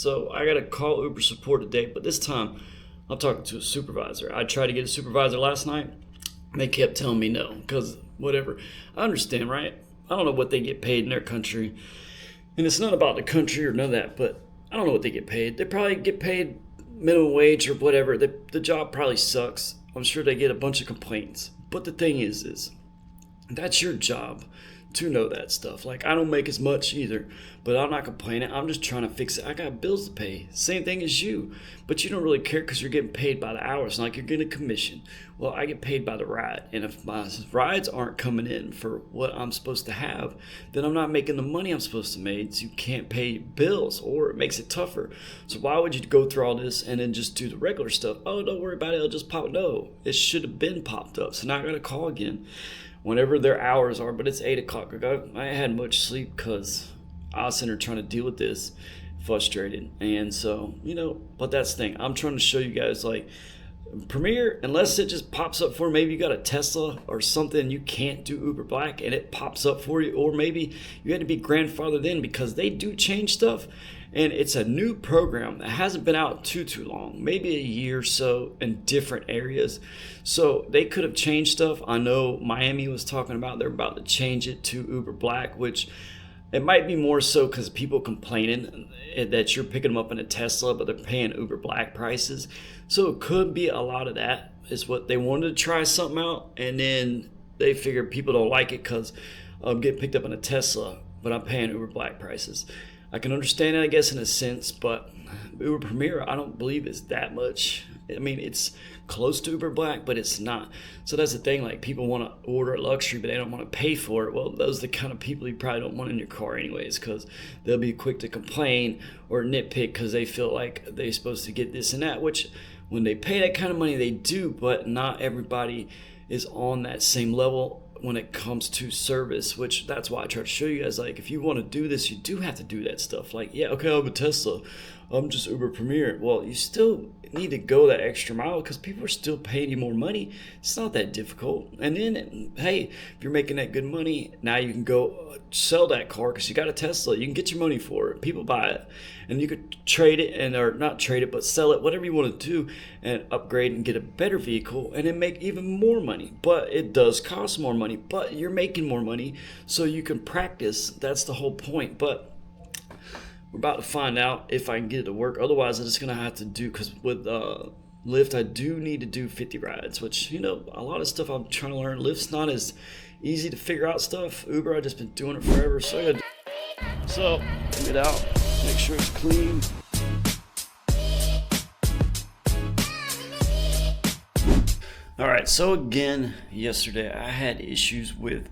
So I got to call Uber support today, but this time I'm talking to a supervisor. I tried to get a supervisor last night. They kept telling me no, because whatever. I understand, right? I don't know what they get paid in their country. And it's not about the country or none of that, but I don't know what they get paid. They probably get paid minimum wage or whatever. The job probably sucks. I'm sure they get a bunch of complaints. But the thing is that's your job to know that stuff. Like, I don't make as much either, but I'm not complaining. I'm just trying to fix it. I got bills to pay. Same thing as you. But you don't really care because you're getting paid by the hour. It's not like you're getting a commission. Well, I get paid by the ride. And if my rides aren't coming in for what I'm supposed to have, then I'm not making the money I'm supposed to make. So you can't pay bills, or it makes it tougher. So why would you go through all this and then just do the regular stuff? Oh, don't worry about it. It'll just pop. No, it should have been popped up. So now I got to call again whenever their hours are, but it's 8 o'clock. I ain't had much sleep because I was sitting there trying to deal with this, frustrated. And so, but that's the thing. I'm trying to show you guys, like, Premier, unless it just pops up for maybe you got a Tesla or something, you can't do Uber Black and it pops up for you, or maybe you had to be grandfathered in because they do change stuff. And it's a new program that hasn't been out too long, maybe a year or so in different areas. So they could have changed stuff. I know Miami was talking about they're about to change it to Uber Black, which it might be more so because people complaining that you're picking them up in a Tesla, but they're paying Uber Black prices. So it could be a lot of that is what they wanted to try something out. And then they figured people don't like it because I'm getting picked up in a Tesla, but I'm paying Uber Black prices. I can understand it, I guess, in a sense, but Uber Premier, I don't believe is that much. I mean, it's close to Uber Black, but it's not. So that's the thing, like, people want to order a luxury, but they don't want to pay for it. Well, those are the kind of people you probably don't want in your car anyways, because they'll be quick to complain or nitpick because they feel like they're supposed to get this and that, which when they pay that kind of money, they do, but not everybody is on that same level when it comes to service, which that's why I try to show you guys, like, if you want to do this, you do have to do that stuff. Like, yeah, okay, I'm a Tesla, I'm just Uber Premier. Well, you still need to go that extra mile because people are still paying you more money. It's not that difficult. And then, hey, if you're making that good money, now you can go sell that car because you got a Tesla. You can get your money for it. People buy it. And you could trade it, or not trade it, but sell it, whatever you want to do, and upgrade and get a better vehicle and then make even more money. But it does cost more money, but you're making more money so you can practice. That's the whole point. But we're about to find out if I can get it to work. Otherwise, I'm just going to have to do, because with Lyft, I do need to do 50 rides, which, a lot of stuff I'm trying to learn. Lyft's not as easy to figure out stuff. Uber, I've just been doing it forever. So get it out, make sure it's clean. All right, so again, yesterday I had issues with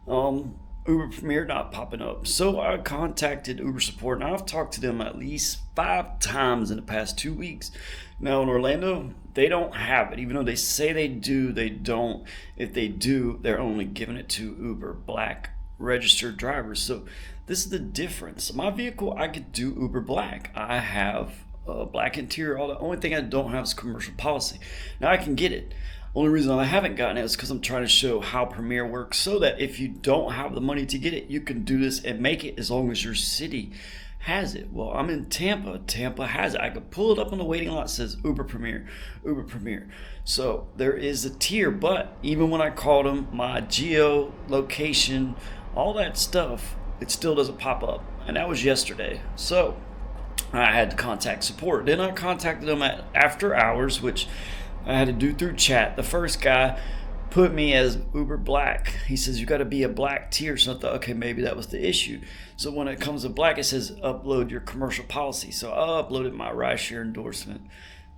Uber Premier not popping up. So I contacted Uber support, and I've talked to them at least 5 times in the past 2 weeks. Now in Orlando, they don't have it. Even though they say they do, they don't. If they do, they're only giving it to Uber Black registered drivers. So this is the difference. My vehicle, I could do Uber Black. I have a black interior. All the only thing I don't have is commercial policy. Now I can get it. Only reason I haven't gotten it is because I'm trying to show how Premier works, so that if you don't have the money to get it, you can do this and make it as long as your city has it. Well, I'm in Tampa. Tampa has it. I could pull it up on the waiting lot. It says Uber Premier, Uber Premier. So there is a tier, but even when I called them, my geo location, all that stuff, it still doesn't pop up. And that was yesterday. So I had to contact support. Then I contacted them at after hours, which I had to do through chat. The first guy put me as Uber Black. He says, you got to be a black tier. So I thought, okay, maybe that was the issue. So when it comes to black, it says upload your commercial policy. So I uploaded my rideshare endorsement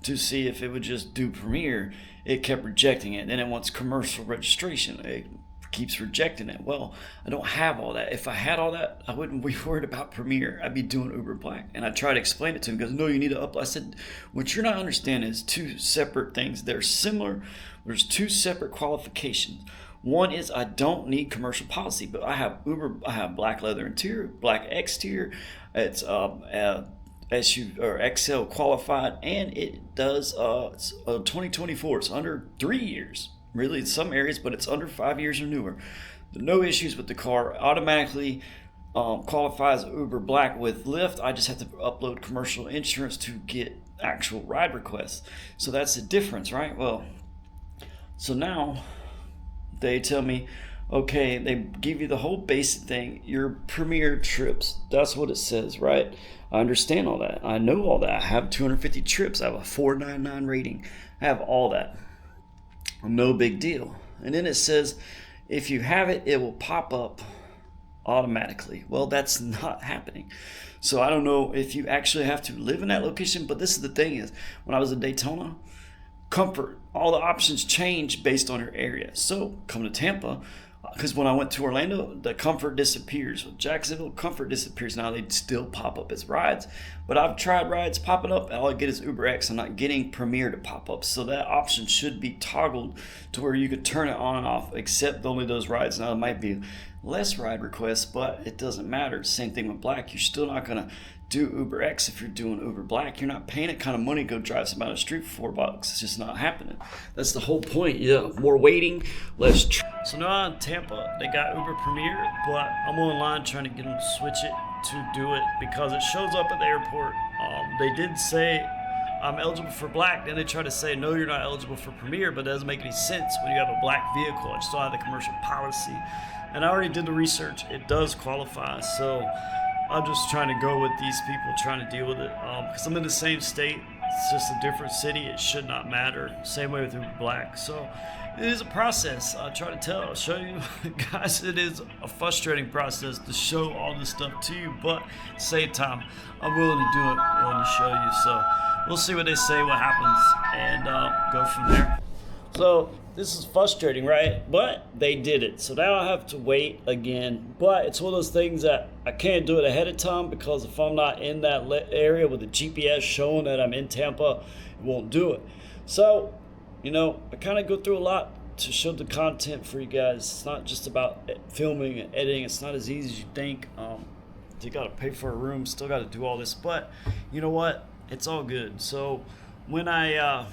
to see if it would just do Premier. It kept rejecting it. Then it wants commercial registration. It keeps rejecting it. Well, I don't have all that. If I had all that, I wouldn't be worried about Premier. I'd be doing Uber Black. And I tried to explain it to him. He goes, no, you need to upload. I said, what you're not understanding is 2 separate things. They're similar. There's 2 separate qualifications. One is I don't need commercial policy, but I have black leather interior, black exterior. It's SU or XL qualified, and it does it's 2024. It's under 3 years. Really, in some areas, but it's under 5 years or newer. No issues with the car. Automatically qualify as Uber Black with Lyft. I just have to upload commercial insurance to get actual ride requests. So that's the difference, right? Well, so now they tell me, okay, they give you the whole basic thing, your premier trips. That's what it says, right? I understand all that. I know all that. I have 250 trips. I have a 499 rating. I have all that. No big deal. And then it says, if you have it, it will pop up automatically. Well, that's not happening. So I don't know if you actually have to live in that location, but this is the thing is, when I was in Daytona, comfort, all the options change based on your area. So come to Tampa, because when I went to Orlando, the comfort disappears. With Jacksonville, comfort disappears. Now they still pop up as rides, but I've tried rides popping up, and all I get is Uber X. I'm not getting Premier to pop up. So that option should be toggled to where you could turn it on and off, except only those rides. Now it might be less ride requests, but it doesn't matter. Same thing with Black. You're still not gonna do Uber X if you're doing Uber Black. You're not paying that kind of money to go drive somebody on the street for $4. It's just not happening. That's the whole point. Yeah, more waiting, less. So now in Tampa, they got Uber Premier, but I'm online trying to get them to switch it to do it because it shows up at the airport. They did say I'm eligible for Black, then they try to say no, you're not eligible for Premier, but it doesn't make any sense when you have a Black vehicle. I still have the commercial policy, and I already did the research. It does qualify, so I'm just trying to go with these people, trying to deal with it. Because I'm in the same state, it's just a different city. It should not matter. Same way with Uber Black. So it is a process. I try to show you guys, it is a frustrating process to show all this stuff to you, but at the same time, I'm willing to do it, willing to show you. So we'll see what they say, what happens, and go from there. So this is frustrating, right? But they did it. So now I have to wait again. But it's one of those things that I can't do it ahead of time, because if I'm not in that area with the GPS showing that I'm in Tampa, it won't do it. So, I kind of go through a lot to show the content for you guys. It's not just about filming and editing. It's not as easy as you think. You got to pay for a room, still got to do all this. But you know what? It's all good. So when I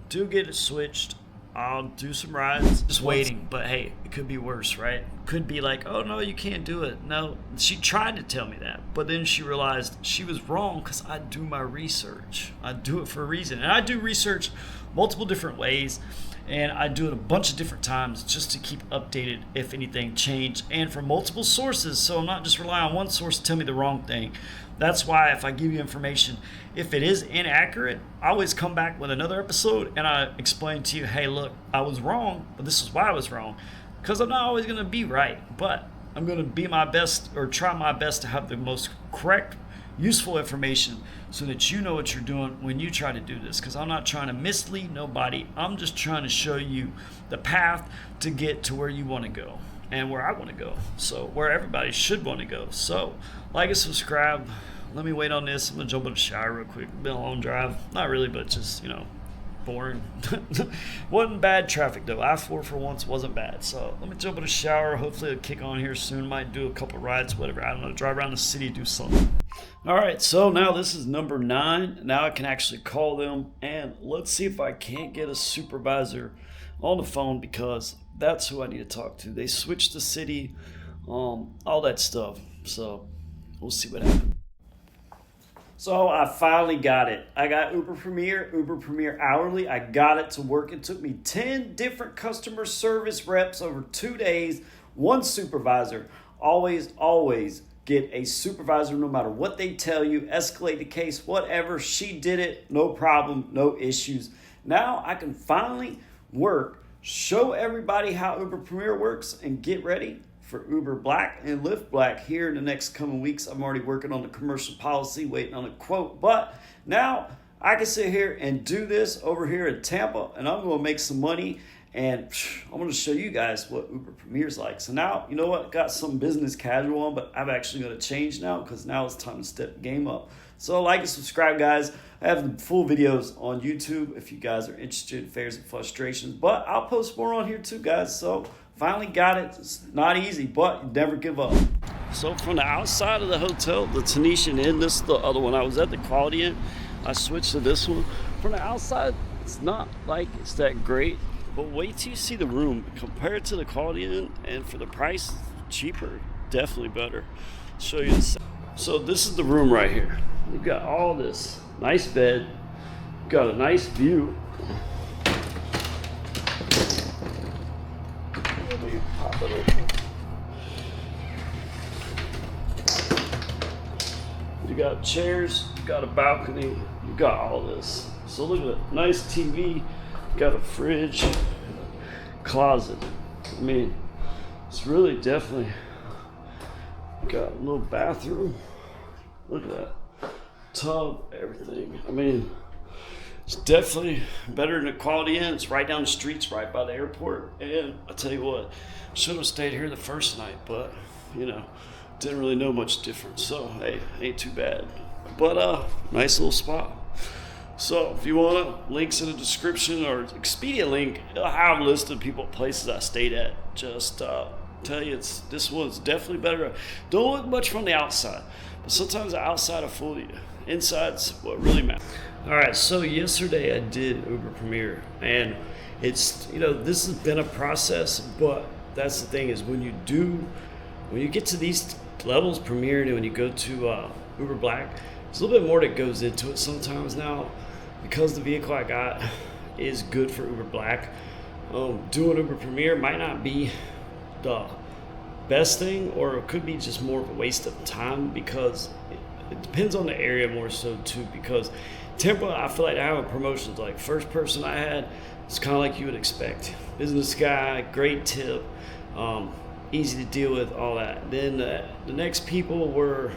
do get it switched, I'll do some rides, just waiting. But hey, it could be worse, right? Could be like, oh no, you can't do it. No, she tried to tell me that, but then she realized she was wrong, because I do my research. I do it for a reason. And I do research multiple different ways, and I do it a bunch of different times just to keep updated if anything changed, and from multiple sources. So I'm not just relying on one source to tell me the wrong thing. That's why if I give you information, if it is inaccurate, I always come back with another episode and I explain to you, hey, look, I was wrong, but this is why I was wrong. Because I'm not always going to be right, but I'm going to be my best, or try my best to have the most correct, useful information so that you know what you're doing when you try to do this. Because I'm not trying to mislead nobody. I'm just trying to show you the path to get to where you want to go and where I want to go. So where everybody should want to go. So like and subscribe. Let me wait on this. I'm going to jump in the shower real quick. Been a long drive. Not really, but just, boring. Wasn't bad traffic though. I-4 for once wasn't bad. So let me jump in the shower. Hopefully it'll kick on here soon. Might do a couple rides, whatever. I don't know. Drive around the city, do something. All right. So now this is number 9. Now I can actually call them, and let's see if I can't get a supervisor on the phone, because that's who I need to talk to. They switched the city, all that stuff. So we'll see what happens. So I finally got it. I got Uber Premier hourly. I got it to work. It took me 10 different customer service reps over 2 days, one supervisor. Always get a supervisor no matter what they tell you. Escalate the case, whatever. She did it. No problem, no issues. Now I can finally work, show everybody how Uber Premier works, and get ready for Uber Black and Lyft Black here in the next coming weeks. I'm already working on the commercial policy, waiting on a quote. But now I can sit here and do this over here in Tampa, and I'm going to make some money. And I'm going to show you guys what Uber Premier is like. So now, you know what? Got some business casual on, but I'm actually going to change now, because now it's time to step the game up. So like and subscribe, guys. I have the full videos on YouTube if you guys are interested in fares and frustrations. But I'll post more on here too, guys. So finally got it. It's not easy, but you never give up. So from the outside of the hotel, the Tunisian Inn, this is the other one. I was at the Quality Inn. I switched to this one. From the outside, it's not like it's that great. But wait till you see the room. Compared to the Quality Inn, and for the price, cheaper. Definitely better. show you this. So this is the room right here. You've got all this nice bed, got a nice view. Let me pop it open. You got chairs, you got a balcony, you got all this. So look at it, nice TV, got a fridge, closet. I mean, it's really definitely got a little bathroom. Look at that. Tub, everything. I mean, it's definitely better than the Quality Inn. It's right down the streets, right by the airport. And I tell you what, should have stayed here the first night, but you know, didn't really know much difference. So hey, ain't too bad. But nice little spot. So if you want links in the description or Expedia link, I have a list of places I stayed at. Just tell you, this one's definitely better. Don't look much from the outside, but sometimes the outside will fool you. Inside's what really matters. All right, so yesterday I did Uber Premier, and it's, you know, this has been a process, but that's the thing is when you get to these levels, Premier, and when you go to Uber Black, there's a little bit more that goes into it sometimes now. Because the vehicle I got is good for Uber Black, doing Uber Premier might not be the best thing, or it could be just more of a waste of time, because it depends on the area more so too. Because Tampa, I feel like I have promotions. Like first person I had, it's kind of like you would expect. Business guy, great tip, easy to deal with, all that. Then the next people were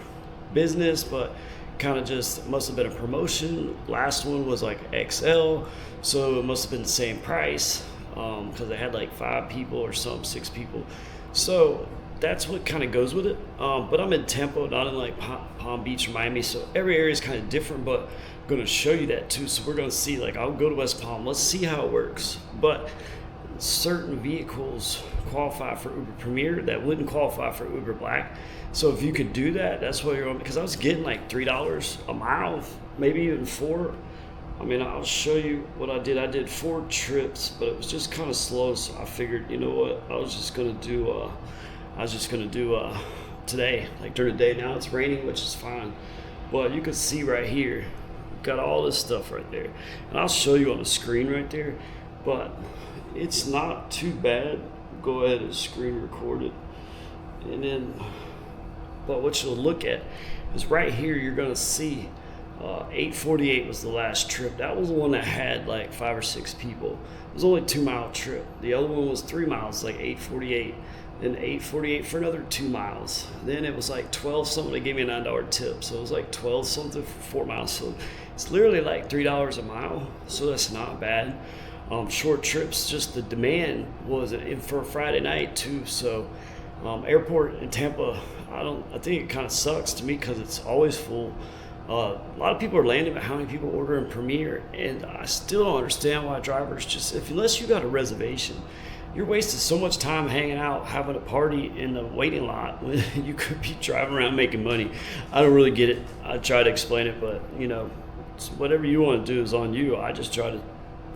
business, but kind of just must have been a promotion. Last one was like XL, so it must have been the same price because they had like 5 people or some 6 people. So that's what kind of goes with it. But I'm in Tampa, not in like Palm Beach or Miami, so every area is kind of different, but I'm going to show you that too. So we're going to see, like, I'll go to West Palm, let's see how it works. But certain vehicles qualify for Uber Premier that wouldn't qualify for Uber Black. So if you could do that, that's what you're on, because I was getting like $3 a mile, maybe even 4. I mean, I'll show you what I did. I did 4 trips, but it was just kind of slow. So I figured, you know what, I was just gonna do today, like during the day. Now it's raining, which is fine, but you can see right here, got all this stuff right there, and I'll show you on the screen right there. But it's not too bad. Go ahead and screen record it, and then. But what you'll look at is right here, you're going to see 848 was the last trip. That was the one that had like 5 or 6 people. It was only a 2-mile trip. The other one was 3 miles, like 848. Then 848 for another 2 miles. Then it was like 12 something. They gave me a $9 tip. So it was like 12 something for 4 miles. So it's literally like $3 a mile. So that's not bad. Short trips, just the demand was in for a Friday night too. So airport in Tampa, I think it kind of sucks to me because it's always full. A lot of people are landing, but how many people order in Premier? And I still don't understand why drivers just, unless you got a reservation, you're wasting so much time hanging out, having a party in the waiting lot when you could be driving around making money. I don't really get it. I try to explain it, but you know, whatever you want to do is on you. I just try to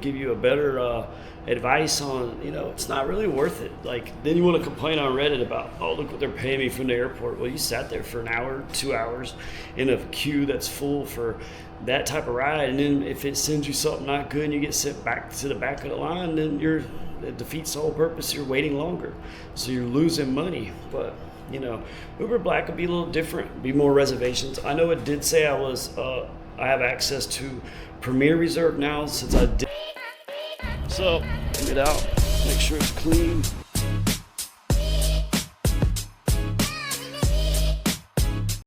give you a better advice on, you know, it's not really worth it. Like, then you want to complain on Reddit about, oh, look what they're paying me from the airport. Well, you sat there for an hour, 2 hours in a queue that's full for that type of ride, and then if it sends you something not good and you get sent back to the back of the line, then it defeats the whole purpose. You're waiting longer, so you're losing money. But you know, Uber Black would be a little different, be more reservations. I know it did say I have access to Premier Reserve now since I did. So, get it out, make sure it's clean.